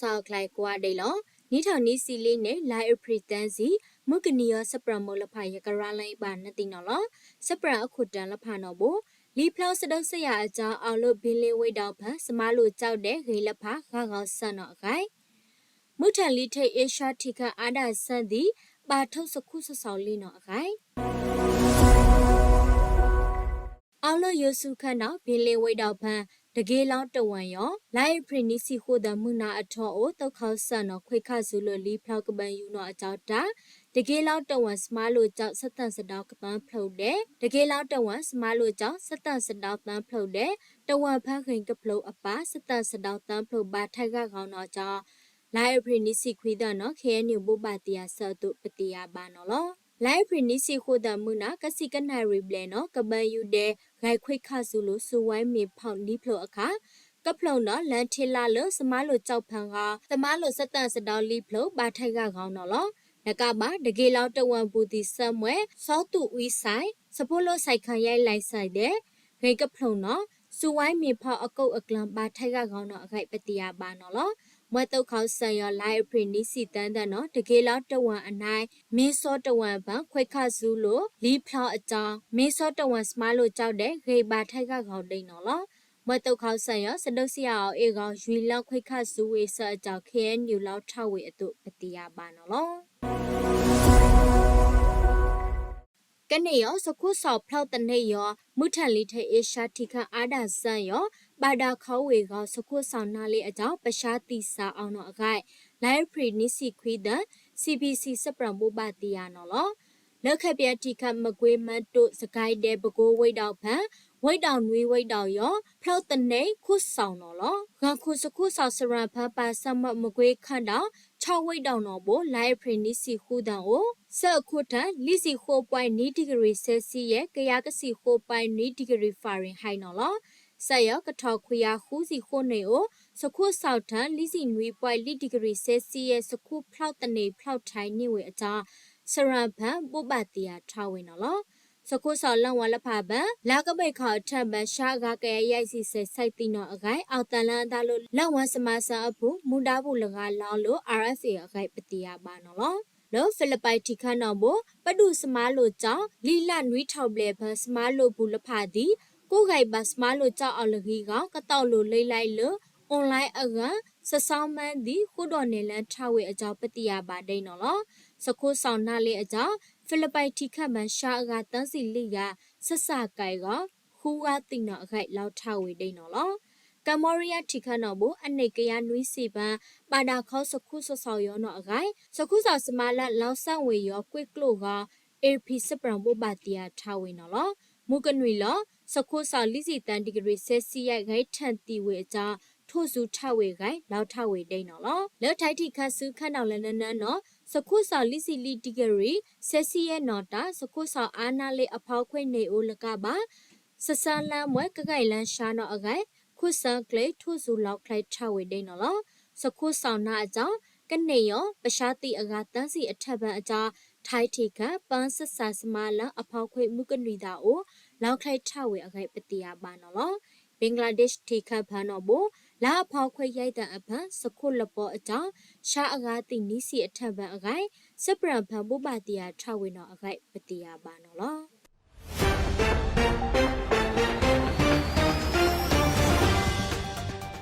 sao khai qua đây lo ní thằng ní xì lên nè lại ở pretensi mức cái nia sắp ra một là phải cái ra lại bàn nó tin nó lo sắp ra ở khu trà là phải nó bố lý plau sẽ đâu sẽ ya cho ao lô bên lê quay đầu phá mà lô cháu để gây là phá gà gà sa nọ gái mức thằng lý thầy Asia thì cả ada sa đi bà thâu sắc khu sao lên nọ gái ao lô Yesu khăn nó bên lê quay đầu phá the gay long the one yo lai prinisi ho the muna atho o to khaw san no khoi kha zu lo li phlau ka ban yu no a chaw ta the gay long the one sma lo chaw satan sadaw ka ban phlau de the gay long the one sma lo chaw satan sadaw tan phlau de the one pha khin ka phlau apa satan sadaw tan phlau ba thai ga gaw no chaw lai prinisi khwi da no khe ni bo ba tia sa tu patiya ba no lo lai prinisi ho the muna ka si ka na ri ble no ka ban yu de gai khoi kha zu lo su wai mi phau ni phlau akha cấp phlau nó lan thê la lỡ sma lo chau phang ga sma lo satan sadaw li phlau ba thai ga gaw no lo naka ba de ge law tawan bu ti samwe so tu ui sai sapolo sai khan yai lai sai de gai cấp phlau nó su wai mi phau akau aklam ba thai ga gaw no agai patiya ba no lo mwe tau khaw san yo lai prin ni si tan da no de ge law tawan anai min so tawan ba khwai kha zu lo li phlau a cha min so tawan sma lo chau de gai ba thai ga gaw dei no lo mွေတုတ်ခေါဆန်ရစဒုစီယာအေကောင်ရွီလောက်ခွိခဆူဝေဆာကြောင့်ခဲညူလောက်ထဝေအတုပတိယပါနော်လောကနေရောစခုဆောက်ဖောက်တနေရောမုထန်လီထေအေရှာတိခအာဒါဆန်ရောပါဒါခေါဝေကောင်စခုဆောင်းနာလေးအကြောင်းပရှာတိစာအောင်တော့အခိုက်လိုင်ဖရီနီစီခွေဒ CBC စပရမိုးပါတီယာနော်လောလက်ခပြတိခမကွေးမတ်တုစကိုင်းတဲ့ပကိုးဝိတ်တော့ဖန်ဝိတ်တောင်နွေးဝိတ်တောင်ရောဖလောက်တနေခုဆောင်တော့လောဂန်ခုစခုဆောင်စရန်ဖန်ပါဆမမကွေးခန့်တော့6ဝိတ်တောင်တော့ဘိုလိုင်ဖရီနီစီခုတန်ကိုစခုထန်လီစီခိုပွိုင်နီဒီဂရီဆယ်စီရဲ့ကရကစီခိုပွိုင်နီဒီဂရီဖာရင်ဟိုင်နော်လောဆက်ရကထောက်ခွေရခူးစီခိုနေကိုစခုဆောက်ထန်လီစီနွေးပွိုင်လီဒီဂရီဆယ်စီရဲ့စခုဖလောက်တနေဖလောက်ထိုင်နေဝေအကြောင်းစရန်ဖန်ပုပတိယာထားဝင်နော်လောစကုဆောလန်ဝလဖပန်လာကပိခေါထပ်မရှာကကဲရိုက်စီဆဲစိုက်တိနော်အခိုင်အောက်တန်လန်သားလို့လက်ဝစမဆာအဖို့မူတာဘူးလကလောင်းလို့ RFA အခိုင်ပတိယာပါနော်လောဖိလစ်ပိုင်တီခါနော်ဘပဒုစမားလို့ကြောင့်လီလနွီထောက်ပလေဖစမားလို့ဘူးလဖသည်ကိုဂိုင်ဘစမားလို့ကြောင့်အော်လကြီးကကတောက်လို့လိမ့်လိုက်လို့အွန်လိုင်းအကန်စဆောင်မန်းသည်ခုတော်နေလန်ထဝေအကြောင်းပတိယာပါဒိန်နော်လောစခိုးဆောင်နာလေးအကြောင်းဖိလစ်ပိုင်တီခတ်မန်ရှာအကတန်းစီလိကဆက်စကိုင်ကခူကတိနော်အခိုက်လောက်ထဝေဒိန်နော်လောကမ္ဘောရီးယားတီခတ်နော်ဘူးအနေကရနွီးစီပန်ပါဒါခေါစခုဆဆောက်ရောနော်အခိုက်စခုဆောက်စမာလက်လောက်ဆန့်ဝေရောကွစ်ကလိုက AP စပရံဘောပါတီယာထဝေနော်လောမူကနွေလောစခုဆောက်လီစီတန်ဒီဂရီဆယ်စီရိုက်ဂိုက်ထန်တီဝေအကြောင်းထို့စုထဝေဂိုင်လောက်ထဝေဒိန်နော်လောလက်ထိုက်တီခတ်စုခန့်တော်လည်းနန်းနော်စခုဆောက်လီစီလီတီဂရီဆက်စီရဲ့နော်တာစခုဆောက်အာနာလေးအဖောက်ခွင့်နေအိုလကပါစဆန်လန်မွဲကကိုင်လန်ရှာနော်အခိုင်ခုဆန်ကလေထို့စုလောက်ခလိုက်ထဝေဒိန်နော်လောစခုဆောက်နာအကြောင်းကနေရောပရှာတိအကတန်းစီအထက်ပန်အကြောင်းထိုက်တီကပန်းဆဆာစမာလအဖောက်ခွင့်မှုကနွေတာအိုလောက်ခလိုက်ထဝေအခိုင်ပတိယပါနော်လောဘင်္ဂလားဒေ့ရှ်တီခတ်ဖန်နော်ဘိုလာဖောက်ခွေရိုက်တဲ့အဖန်စခုလပေါ်အကြောင်းရှာအကားတိနီးစီအထက်ပန်အခိုင်စပရံဖန်ပုပတိယာထဝေနော်အခိုင်ပတိယာပါနော်လော